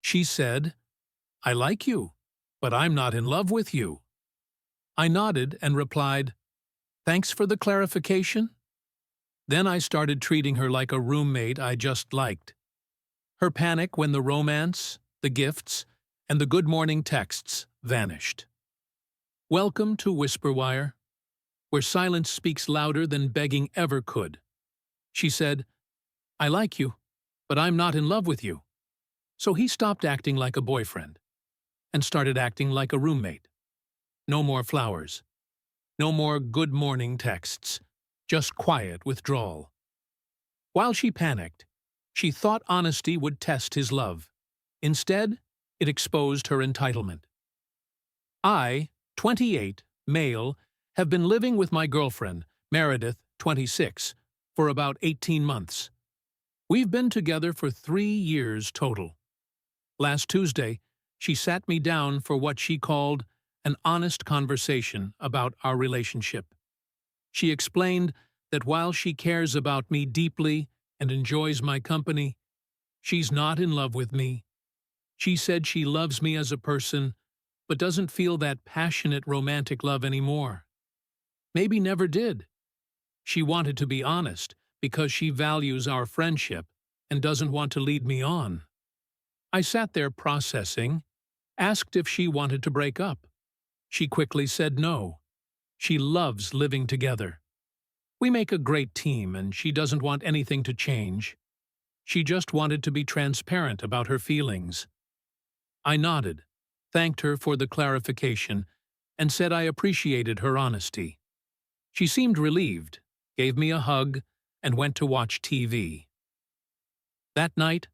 She said, "I like you, but I'm not in love with you." I nodded and replied, "Thanks for the clarification." Then I started treating her like a roommate I just liked. Her panic when the romance, the gifts, and the good morning texts vanished. Welcome to Whisperwire, where silence speaks louder than begging ever could. She said, "I like you, but I'm not in love with you." So he stopped acting like a boyfriend and started acting like a roommate. No more flowers. No more good morning texts. Just quiet withdrawal. While she panicked, she thought honesty would test his love. Instead, it exposed her entitlement. I, 28, male, have been living with my girlfriend, Meredith, 26, for about 18 months. We've been together for 3 years total. Last Tuesday, she sat me down for what she called an honest conversation about our relationship. She explained that while she cares about me deeply and enjoys my company, she's not in love with me. She said she loves me as a person, but doesn't feel that passionate romantic love anymore. Maybe never did. She wanted to be honest because she values our friendship and doesn't want to lead me on. I sat there processing, asked if she wanted to break up. She quickly said no. She loves living together. We make a great team and she doesn't want anything to change. She just wanted to be transparent about her feelings. I nodded, thanked her for the clarification, and said I appreciated her honesty. She seemed relieved, gave me a hug, and went to watch TV. That night,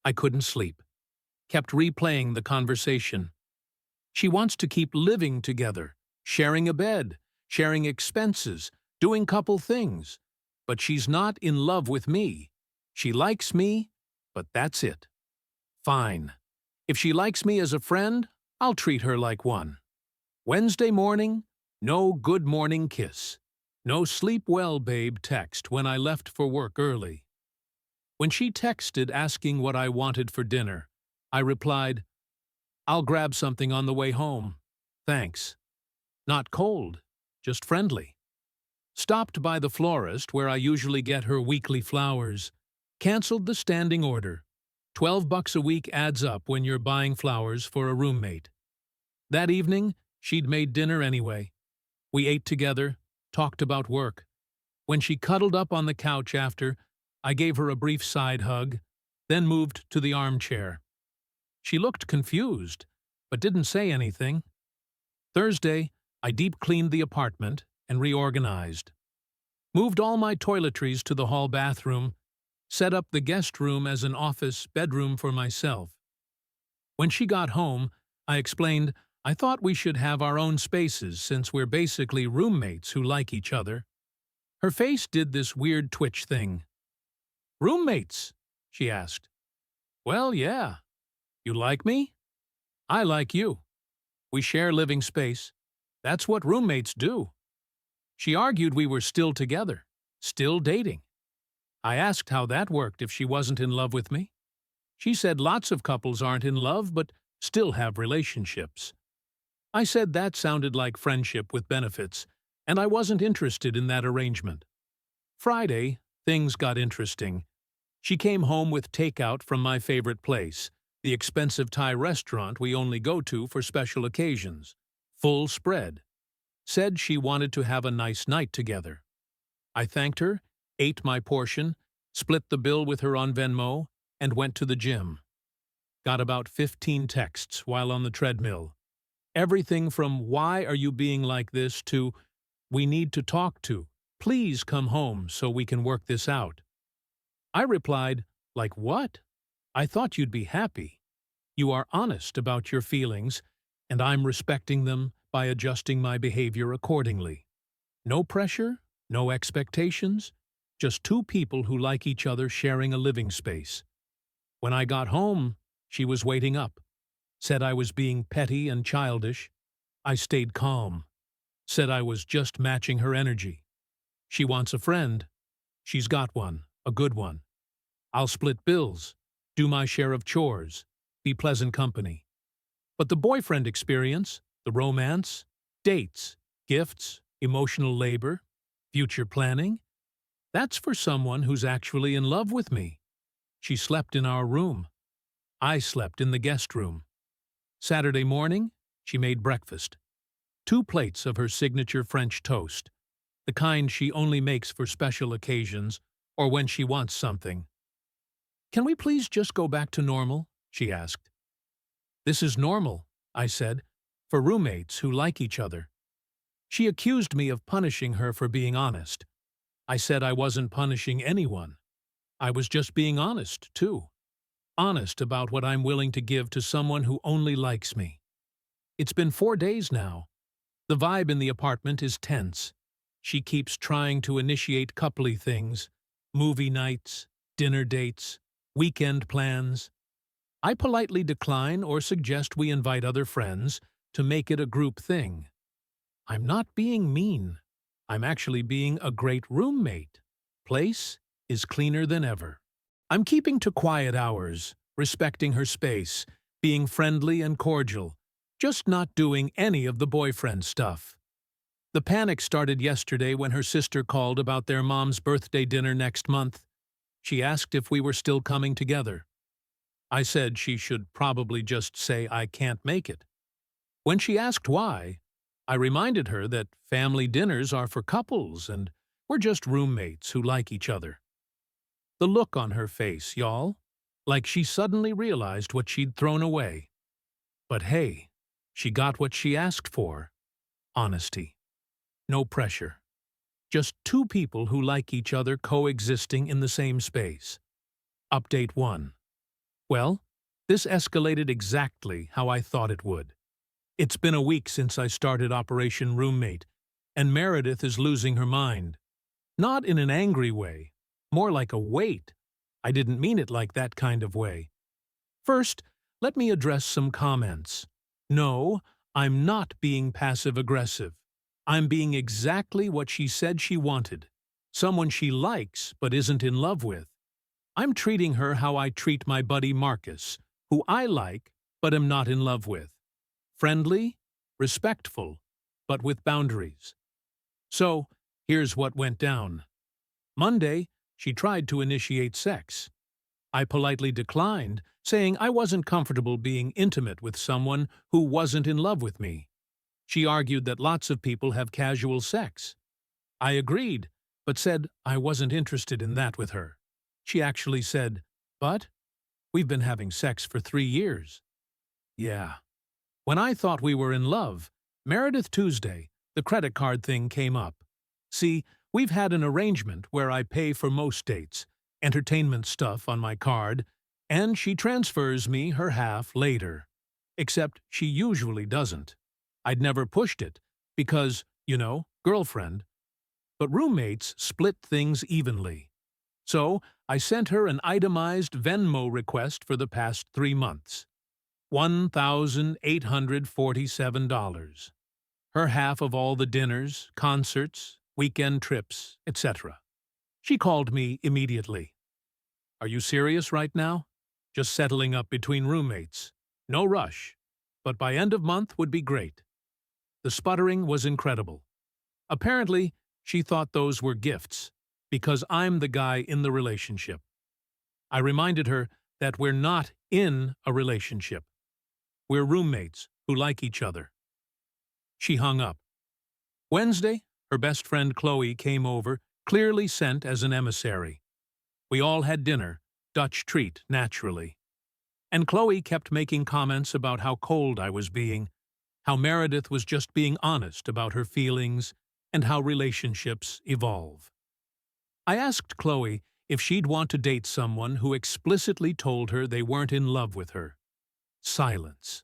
I couldn't sleep. Kept replaying the conversation. She wants to keep living together, sharing a bed, sharing expenses, doing couple things. But she's not in love with me. She likes me, but that's it. Fine. If she likes me as a friend, I'll treat her like one. Wednesday morning, no good morning kiss. No sleep well, babe text when I left for work early. When she texted asking what I wanted for dinner, I replied, "I'll grab something on the way home. Thanks." Not cold, just friendly. Stopped by the florist where I usually get her weekly flowers. Canceled the standing order. $12 a week adds up when you're buying flowers for a roommate. That evening, she'd made dinner anyway. We ate together, talked about work. When she cuddled up on the couch after, I gave her a brief side hug, then moved to the armchair. She looked confused, but didn't say anything. Thursday, I deep-cleaned the apartment and reorganized. Moved all my toiletries to the hall bathroom, set up the guest room as an office bedroom for myself. When she got home, I explained I thought we should have our own spaces since we're basically roommates who like each other. Her face did this weird twitch thing. "Roommates?" she asked. "Well, yeah. You like me? I like you. We share living space. That's what roommates do." She argued we were still together, still dating. I asked how that worked if she wasn't in love with me. She said lots of couples aren't in love but still have relationships. I said that sounded like friendship with benefits, and I wasn't interested in that arrangement. Friday, things got interesting. She came home with takeout from my favorite place, the expensive Thai restaurant we only go to for special occasions. Full spread. Said she wanted to have a nice night together. I thanked her, ate my portion, split the bill with her on Venmo, and went to the gym. Got about 15 texts while on the treadmill. Everything from "Why are you being like this?" to "We need to talk to. Please come home so we can work this out." I replied, "Like what? I thought you'd be happy. You are honest about your feelings, and I'm respecting them by adjusting my behavior accordingly. No pressure, no expectations, just two people who like each other sharing a living space." When I got home, she was waiting up. Said I was being petty and childish. I stayed calm. Said I was just matching her energy. She wants a friend. She's got one, a good one. I'll split bills, do my share of chores, be pleasant company. But the boyfriend experience, the romance, dates, gifts, emotional labor, future planning, that's for someone who's actually in love with me. She slept in our room. I slept in the guest room. Saturday morning, she made breakfast. 2 plates of her signature French toast, the kind she only makes for special occasions or when she wants something. "Can we please just go back to normal?" she asked. "This is normal," I said, "for roommates who like each other." She accused me of punishing her for being honest. I said I wasn't punishing anyone. I was just being honest, too. Honest about what I'm willing to give to someone who only likes me. It's been 4 days now. The vibe in the apartment is tense. She keeps trying to initiate coupley things, movie nights, dinner dates, weekend plans. I politely decline or suggest we invite other friends to make it a group thing. I'm not being mean. I'm actually being a great roommate. Place is cleaner than ever. I'm keeping to quiet hours, respecting her space, being friendly and cordial, just not doing any of the boyfriend stuff. The panic started yesterday when her sister called about their mom's birthday dinner next month. She asked if we were still coming together. I said she should probably just say I can't make it. When she asked why, I reminded her that family dinners are for couples and we're just roommates who like each other. The look on her face, y'all, like she suddenly realized what she'd thrown away. But hey, she got what she asked for. Honesty. No pressure. Just 2 people who like each other coexisting in the same space. Update 1. Well, this escalated exactly how I thought it would. It's been a week since I started Operation Roommate, and Meredith is losing her mind. Not in an angry way, more like a weight. I didn't mean it like that kind of way. First, let me address some comments. No, I'm not being passive-aggressive. I'm being exactly what she said she wanted. Someone she likes but isn't in love with. I'm treating her how I treat my buddy Marcus, who I like but am not in love with. Friendly, respectful, but with boundaries. So, here's what went down. Monday, she tried to initiate sex. I politely declined, saying I wasn't comfortable being intimate with someone who wasn't in love with me. She argued that lots of people have casual sex. I agreed, but said I wasn't interested in that with her. She actually said, "But we've been having sex for 3 years." Yeah. When I thought we were in love, Meredith Tuesday, the credit card thing came up. See, we've had an arrangement where I pay for most dates, entertainment stuff on my card, and she transfers me her half later. Except she usually doesn't. I'd never pushed it, because, girlfriend. But roommates split things evenly. So I sent her an itemized Venmo request for the past 3 months. $1,847. Her half of all the dinners, concerts, weekend trips, etc. She called me immediately. "Are you serious right now? Just settling up between roommates. No rush, but by end of month would be great." The sputtering was incredible. Apparently, she thought those were gifts, because I'm the guy in the relationship. I reminded her that we're not in a relationship. We're roommates who like each other. She hung up. Wednesday, her best friend Chloe came over, clearly sent as an emissary. We all had dinner, Dutch treat, naturally. And Chloe kept making comments about how cold I was being, how Meredith was just being honest about her feelings, and how relationships evolve. I asked Chloe if she'd want to date someone who explicitly told her they weren't in love with her. Silence.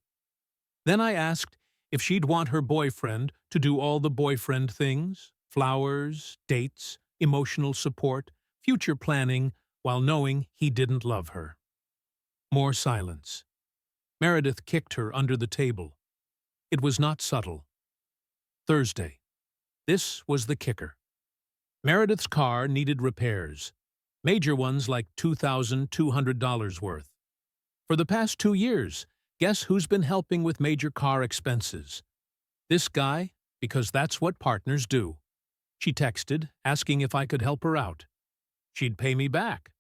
Then I asked if she'd want her boyfriend to do all the boyfriend things, flowers, dates, emotional support, future planning, while knowing he didn't love her. More silence. Meredith kicked her under the table. It was not subtle. Thursday. This was the kicker. Meredith's car needed repairs, major ones like $2,200 worth. For the past 2 years, guess who's been helping with major car expenses? This guy, because that's what partners do. She texted, asking if I could help her out. She'd pay me back.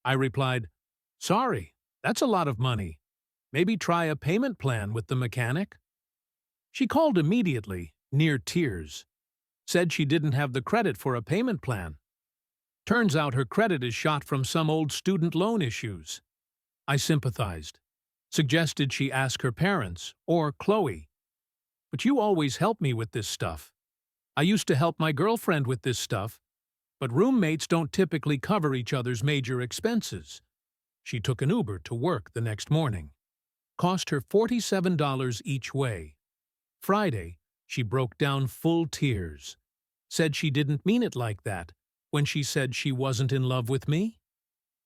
I replied, "Sorry, that's a lot of money. Maybe try a payment plan with the mechanic." She called immediately, near tears. Said she didn't have the credit for a payment plan. Turns out her credit is shot from some old student loan issues. I sympathized. Suggested she ask her parents, or Chloe. "But you always help me with this stuff. I used to help my girlfriend with this stuff, but roommates don't typically cover each other's major expenses." She took an Uber to work the next morning. Cost her $47 each way. Friday, she broke down full tears. Said she didn't mean it like that when she said she wasn't in love with me.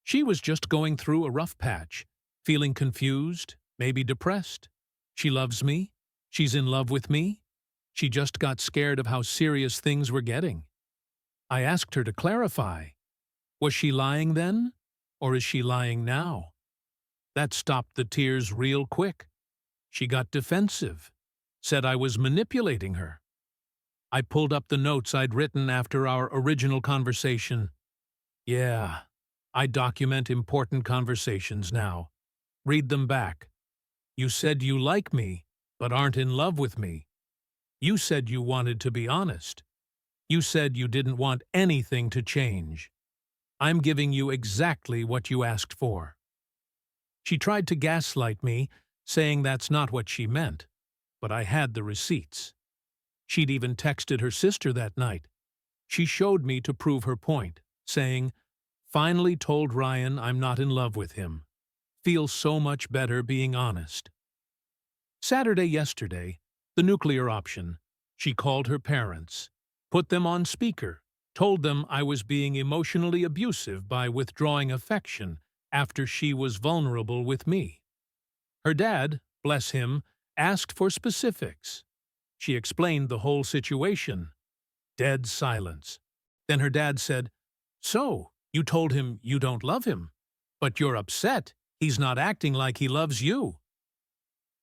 She was just going through a rough patch, feeling confused, maybe depressed. She loves me. She's in love with me. She just got scared of how serious things were getting. I asked her to clarify. Was she lying then, or is she lying now? That stopped the tears real quick. She got defensive, said I was manipulating her. I pulled up the notes I'd written after our original conversation. Yeah, I document important conversations now. Read them back. You said you like me, but aren't in love with me. You said you wanted to be honest. You said you didn't want anything to change. I'm giving you exactly what you asked for. She tried to gaslight me, saying that's not what she meant, but I had the receipts. She'd even texted her sister that night. She showed me to prove her point, saying, "Finally told Ryan I'm not in love with him. Feel so much better being honest." Saturday yesterday, the nuclear option, she called her parents, put them on speaker, told them I was being emotionally abusive by withdrawing affection after she was vulnerable with me. Her dad, bless him, asked for specifics. She explained the whole situation. Dead silence. Then her dad said, "So, you told him you don't love him, but you're upset he's not acting like he loves you."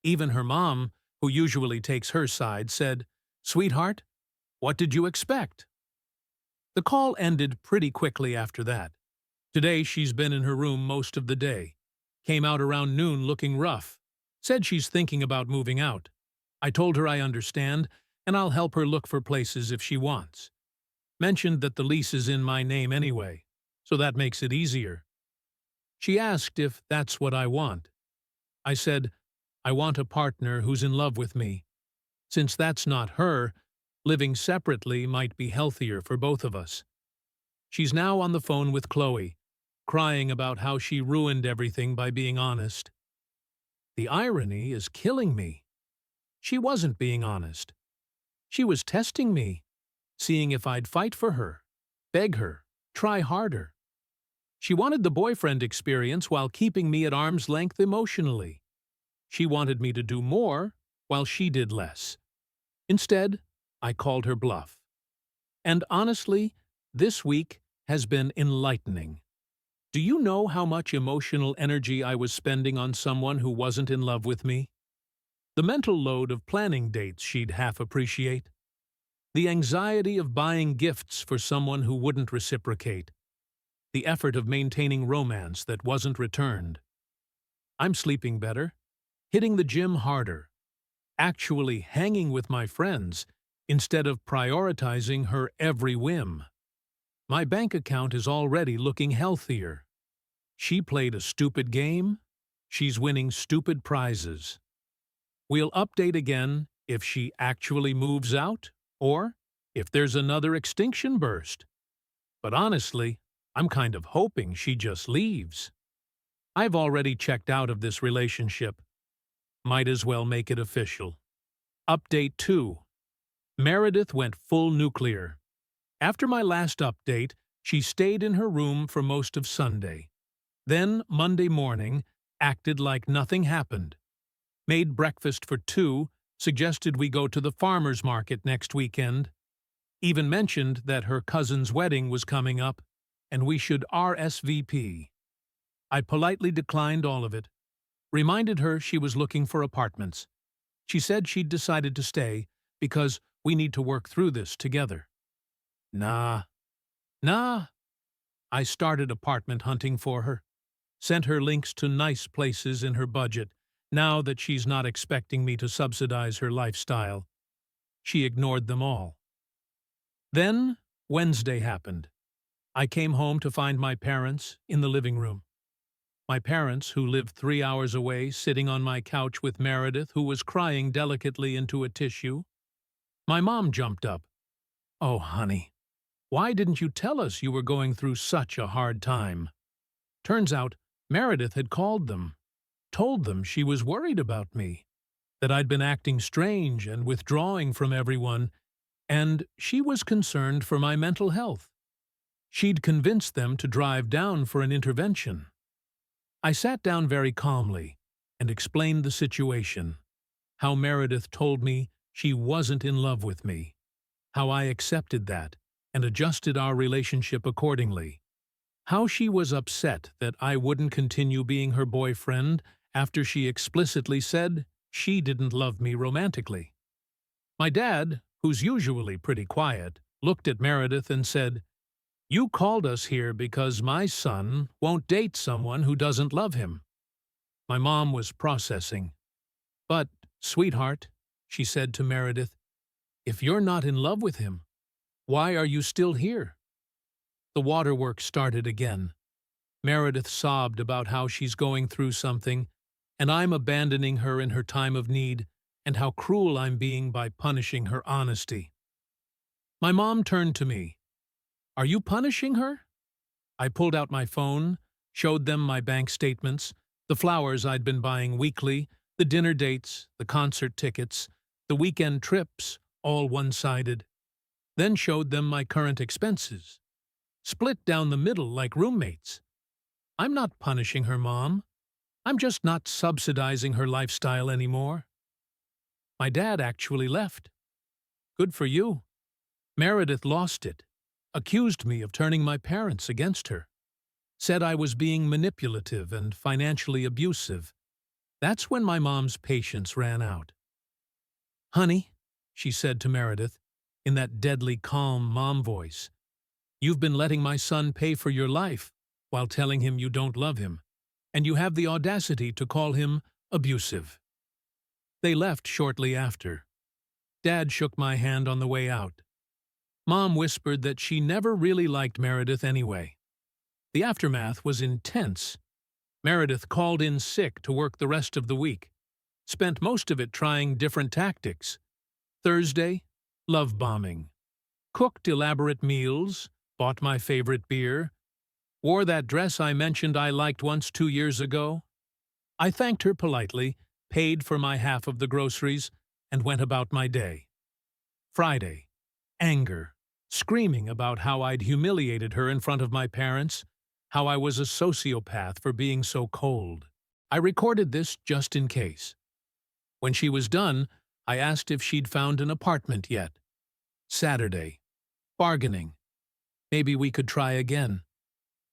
Even her mom, who usually takes her side, said, "Sweetheart, what did you expect?" The call ended pretty quickly after that. Today she's been in her room most of the day. Came out around noon looking rough. Said she's thinking about moving out. I told her I understand, and I'll help her look for places if she wants. Mentioned that the lease is in my name anyway, so that makes it easier. She asked if that's what I want. I said, I want a partner who's in love with me. Since that's not her, living separately might be healthier for both of us. She's now on the phone with Chloe, crying about how she ruined everything by being honest. The irony is killing me. She wasn't being honest. She was testing me, seeing if I'd fight for her, beg her, try harder. She wanted the boyfriend experience while keeping me at arm's length emotionally. She wanted me to do more while she did less. Instead, I called her bluff. And honestly, this week has been enlightening. Do you know how much emotional energy I was spending on someone who wasn't in love with me? The mental load of planning dates she'd half appreciate. The anxiety of buying gifts for someone who wouldn't reciprocate. The effort of maintaining romance that wasn't returned. I'm sleeping better, hitting the gym harder, actually hanging with my friends instead of prioritizing her every whim. My bank account is already looking healthier. She played a stupid game. She's winning stupid prizes. We'll update again if she actually moves out or if there's another extinction burst. But honestly, I'm kind of hoping she just leaves. I've already checked out of this relationship. Might as well make it official. Update 2. Meredith went full nuclear. After my last update, she stayed in her room for most of Sunday. Then, Monday morning, acted like nothing happened. Made breakfast for 2, suggested we go to the farmer's market next weekend. Even mentioned that her cousin's wedding was coming up, and we should RSVP. I politely declined all of it. reminded her she was looking for apartments. She said she'd decided to stay because we need to work through this together. Nah. I started apartment hunting for her. Sent her links to nice places in her budget, now that she's not expecting me to subsidize her lifestyle. She ignored them all. Then, Wednesday happened. I came home to find my parents in the living room. My parents, who lived 3 hours away, sitting on my couch with Meredith, who was crying delicately into a tissue. My mom jumped up. "Oh, honey, why didn't you tell us you were going through such a hard time?" Turns out, Meredith had called them, told them she was worried about me, that I'd been acting strange and withdrawing from everyone, and she was concerned for my mental health. She'd convinced them to drive down for an intervention. I sat down very calmly and explained the situation, how Meredith told me she wasn't in love with me, how I accepted that and adjusted our relationship accordingly, how she was upset that I wouldn't continue being her boyfriend after she explicitly said she didn't love me romantically. My dad, who's usually pretty quiet, looked at Meredith and said, "You called us here because my son won't date someone who doesn't love him." My mom was processing. "But, sweetheart," she said to Meredith, "if you're not in love with him, why are you still here?" The waterworks started again. Meredith sobbed about how she's going through something, and I'm abandoning her in her time of need, and how cruel I'm being by punishing her honesty. My mom turned to me. "Are you punishing her?" I pulled out my phone, showed them my bank statements, the flowers I'd been buying weekly, the dinner dates, the concert tickets, the weekend trips, all one-sided. Then showed them my current expenses. Split down the middle like roommates. I'm not punishing her, Mom. I'm just not subsidizing her lifestyle anymore. My dad actually left. Good for you. Meredith lost it. Accused me of turning my parents against her. Said I was being manipulative and financially abusive. That's when my mom's patience ran out. "Honey," she said to Meredith, in that deadly calm mom voice, "you've been letting my son pay for your life while telling him you don't love him, and you have the audacity to call him abusive." They left shortly after. Dad shook my hand on the way out. Mom whispered that she never really liked Meredith anyway. The aftermath was intense. Meredith called in sick to work the rest of the week. Spent most of it trying different tactics. Thursday, love bombing. Cooked elaborate meals, bought my favorite beer. Wore that dress I mentioned I liked once 2 years ago. I thanked her politely, paid for my half of the groceries, and went about my day. Friday, anger. Screaming about how I'd humiliated her in front of my parents, how I was a sociopath for being so cold. I recorded this just in case. When she was done, I asked if she'd found an apartment yet. Saturday. Bargaining. Maybe we could try again.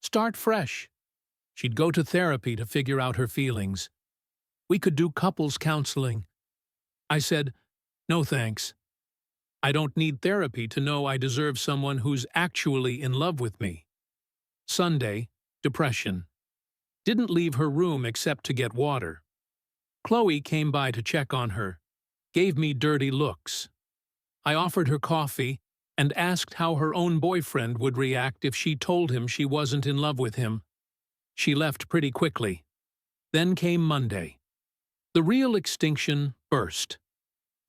Start fresh. She'd go to therapy to figure out her feelings. We could do couples counseling. I said, "No thanks. I don't need therapy to know I deserve someone who's actually in love with me." Sunday, depression. Didn't leave her room except to get water. Chloe came by to check on her. Gave me dirty looks. I offered her coffee and asked how her own boyfriend would react if she told him she wasn't in love with him. She left pretty quickly. Then came Monday. The real extinction burst.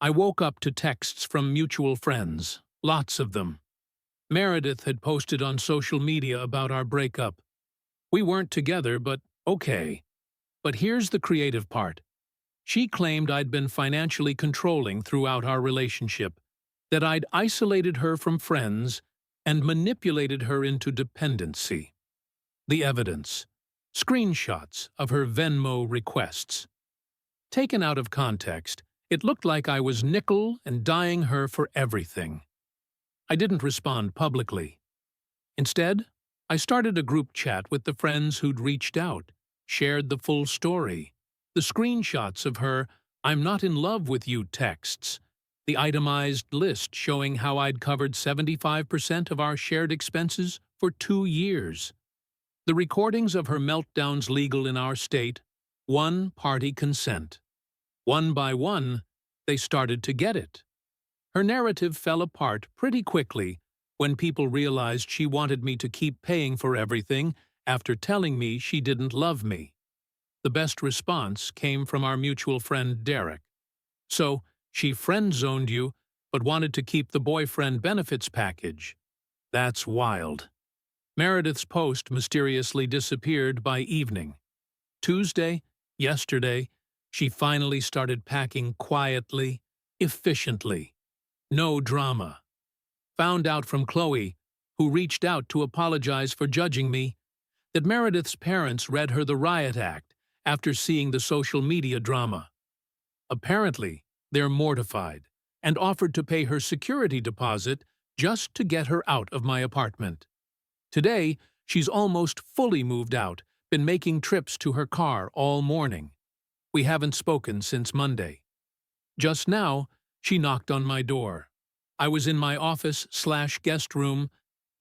I woke up to texts from mutual friends, lots of them. Meredith had posted on social media about our breakup. We weren't together, but okay. But here's the creative part. She claimed I'd been financially controlling throughout our relationship, that I'd isolated her from friends and manipulated her into dependency. The evidence. Screenshots of her Venmo requests. Taken out of context, it looked like I was nickel and diming her for everything. I didn't respond publicly. Instead, I started a group chat with the friends who'd reached out, shared the full story. The screenshots of her "I'm not in love with you" texts, the itemized list showing how I'd covered 75% of our shared expenses for 2 years, the recordings of her meltdowns legal in our state, one-party consent. One by one, they started to get it. Her narrative fell apart pretty quickly when people realized she wanted me to keep paying for everything after telling me she didn't love me. The best response came from our mutual friend Derek. "So, she friend-zoned you, but wanted to keep the boyfriend benefits package. That's wild." Meredith's post mysteriously disappeared by evening. Tuesday, yesterday, she finally started packing quietly, efficiently. No drama. Found out from Chloe, who reached out to apologize for judging me, that Meredith's parents read her the riot act after seeing the social media drama. Apparently, they're mortified and offered to pay her security deposit just to get her out of my apartment. Today, she's almost fully moved out, been making trips to her car all morning. We haven't spoken since Monday. Just now, she knocked on my door. I was in my office/guest room,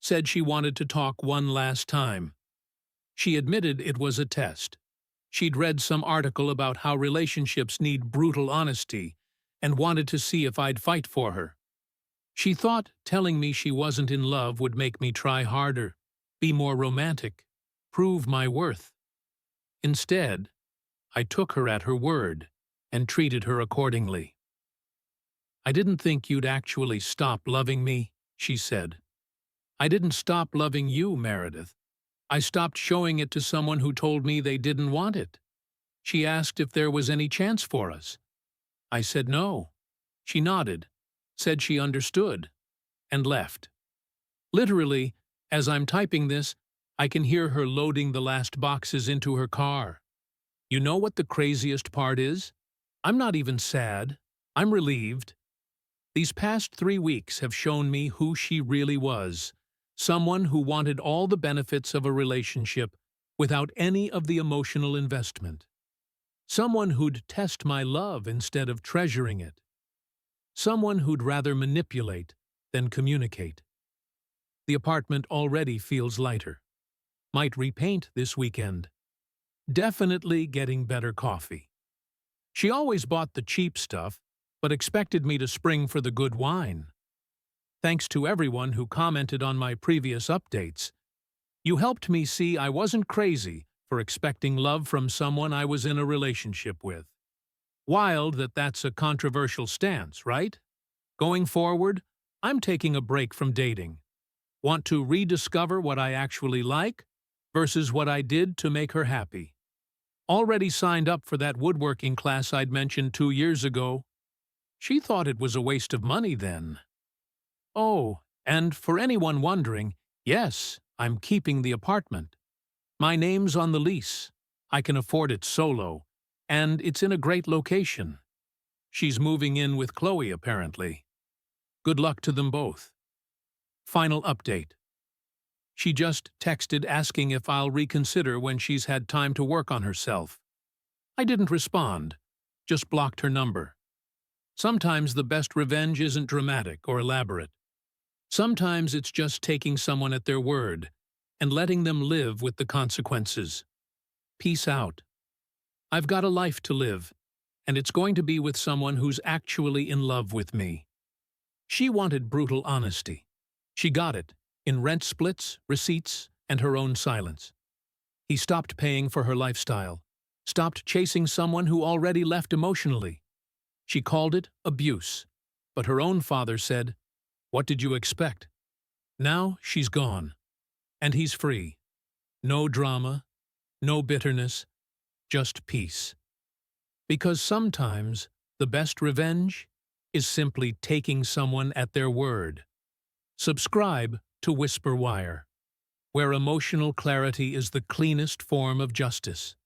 said she wanted to talk one last time. She admitted it was a test. She'd read some article about how relationships need brutal honesty and wanted to see if I'd fight for her. She thought telling me she wasn't in love would make me try harder, be more romantic, prove my worth. Instead, I took her at her word and treated her accordingly. "I didn't think you'd actually stop loving me," she said. "I didn't stop loving you, Meredith. I stopped showing it to someone who told me they didn't want it. She asked if there was any chance for us. I said no. She nodded, said she understood, and left." Literally, as I'm typing this, I can hear her loading the last boxes into her car. You know what the craziest part is? I'm not even sad. I'm relieved. These past 3 weeks have shown me who she really was. Someone who wanted all the benefits of a relationship without any of the emotional investment. Someone who'd test my love instead of treasuring it. Someone who'd rather manipulate than communicate. The apartment already feels lighter. Might repaint this weekend. Definitely getting better coffee. She always bought the cheap stuff, but expected me to spring for the good wine. Thanks to everyone who commented on my previous updates. You helped me see I wasn't crazy for expecting love from someone I was in a relationship with. Wild that that's a controversial stance, right? Going forward, I'm taking a break from dating. Want to rediscover what I actually like versus what I did to make her happy. Already signed up for that woodworking class I'd mentioned 2 years ago. She thought it was a waste of money then. Oh, and for anyone wondering, yes, I'm keeping the apartment. My name's on the lease. I can afford it solo, and it's in a great location. She's moving in with Chloe, apparently. Good luck to them both. Final update. She just texted asking if I'll reconsider when she's had time to work on herself. I didn't respond, just blocked her number. Sometimes the best revenge isn't dramatic or elaborate. Sometimes it's just taking someone at their word and letting them live with the consequences. Peace out. I've got a life to live, and it's going to be with someone who's actually in love with me. She wanted brutal honesty. She got it, in rent splits, receipts, and her own silence. He stopped paying for her lifestyle, stopped chasing someone who already left emotionally. She called it abuse, but her own father said, "What did you expect?" Now she's gone, and he's free. No drama, no bitterness, just peace. Because sometimes the best revenge is simply taking someone at their word. Subscribe to Whisper Wire, where emotional clarity is the cleanest form of justice.